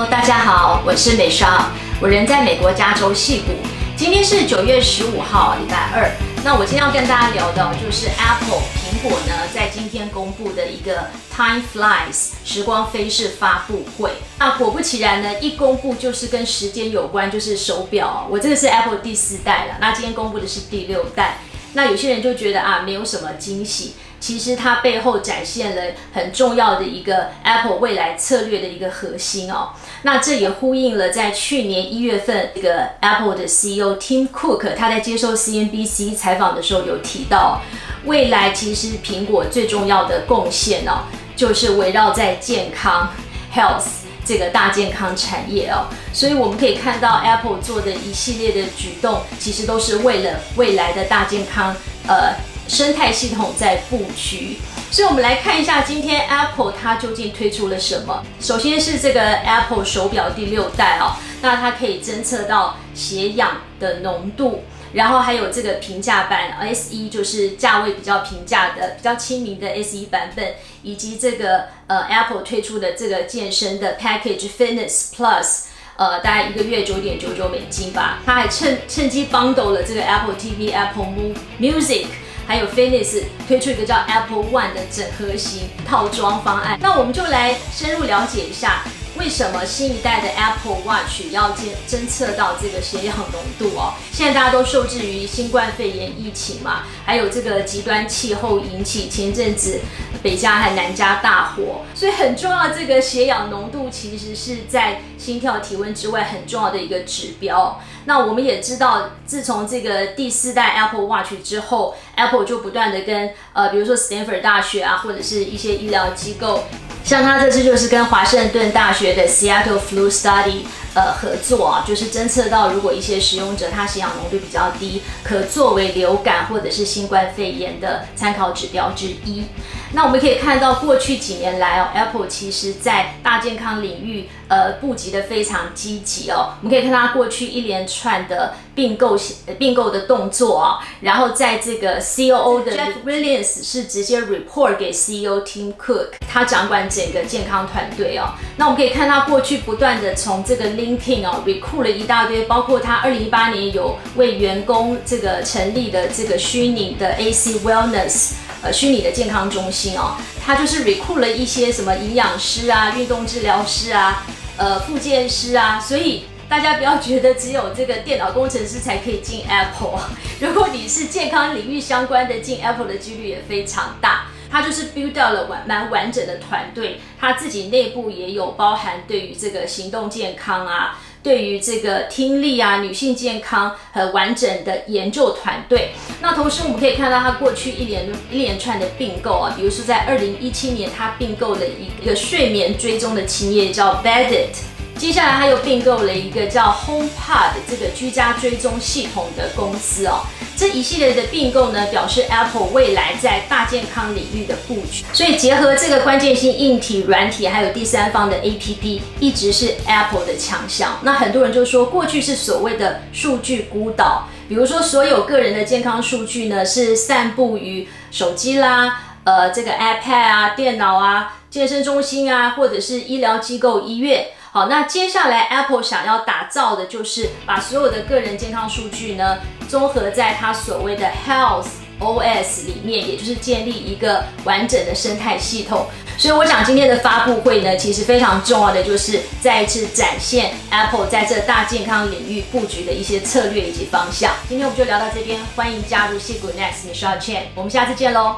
大家好，我是美莎，我人在美国加州矽谷。今天是9月15号，礼拜二。那我今天要跟大家聊的就是 Apple 苹果呢，在今天公布的一个 Time Flies 时光飞逝发布会。那果不其然呢，一公布就是跟时间有关，就是手表。我这个是 Apple 第4代了，那今天公布的是第6代。那有些人就觉得没有什么惊喜。其实它背后展现了很重要的一个 Apple 未来策略的一个核心哦。那这也呼应了在去年1月份这个 Apple 的 CEO Tim Cook 他在接受 CNBC 采访的时候有提到，未来其实苹果最重要的贡献哦，就是围绕在健康 health 这个大健康产业哦。所以我们可以看到 Apple 做的一系列的举动，其实都是为了未来的大健康生态系统在布局。所以我们来看一下今天 Apple 它究竟推出了什么。首先是这个 Apple 手表第6代哦，那它可以侦测到血氧的浓度，然后还有这个平价版 SE 就是价位比较平价的比较亲民的 SE 版本，以及这个Apple 推出的这个健身的 Package Fitness Plus，大概1个月$9.99吧。它还趁机 bundle 了这个 Apple TV、Apple Music。还有 Fitness 推出一个叫 Apple One 的整合型套装方案。那我们就来深入了解一下，为什么新一代的 Apple Watch 要侦测到这个血氧浓度哦？现在大家都受制于新冠肺炎疫情嘛，还有这个极端气候引起前阵子北加和南加大火，所以很重要的这个血氧浓度其实是在心跳体温之外很重要的一个指标。那我们也知道，自从这个第4代 Apple Watch 之后 ，Apple 就不断的跟比如说 Stanford 大学啊，或者是一些医疗机构，像它这次就是跟华盛顿大学的 Seattle Flu Study 合作啊，就是侦测到如果一些使用者他血氧浓度比较低，可作为流感或者是新冠肺炎的参考指标之一。那我们可以看到，过去几年来哦 ，Apple 其实在大健康领域布局的非常积极哦。我们可以看到它过去一连串的并购的动作啊，然后在这个 COO 的 Jeff Williams 是直接 report 给 CEO Tim Cook， 他掌管整个健康团队哦。那我们可以看到过去不断的从这个 LinkedIn 哦 recruit 了一大堆，包括他2018年有为员工这个成立的这个虚拟的 AC Wellness。虚拟的健康中心哦，它就是 recruit 了一些什么营养师啊、运动治疗师啊、复健师啊，所以大家不要觉得只有这个电脑工程师才可以进 Apple， 如果你是健康领域相关的，进 Apple 的几率也非常大。它就是 build 到了蛮完整的团队，它自己内部也有包含对于这个行动健康啊，对于这个听力啊、女性健康很完整的研究团队。那同时我们可以看到它过去一连串的并购啊，比如说在2017年它并购了一个睡眠追踪的企业叫 Beddit， 接下来它又并购了一个叫 HomePod 这个居家追踪系统的公司哦。这一系列的并购呢，表示 Apple 未来在大健康领域的布局。所以结合这个关键性硬体、软体，还有第三方的 APP， 一直是 Apple 的强项。那很多人就说，过去是所谓的数据孤岛，比如说所有个人的健康数据呢，是散布于手机啦、这个 iPad 啊、电脑啊、健身中心啊，或者是医疗机构、医院。好，那接下来 Apple 想要打造的就是把所有的个人健康数据呢，综合在它所谓的 Health OS 里面，也就是建立一个完整的生态系统。所以我想今天的发布会呢，其实非常重要的就是再一次展现 Apple 在这大健康领域布局的一些策略以及方向。今天我们就聊到这边，欢迎加入矽谷 Next Michelle Chen， 我们下次见喽。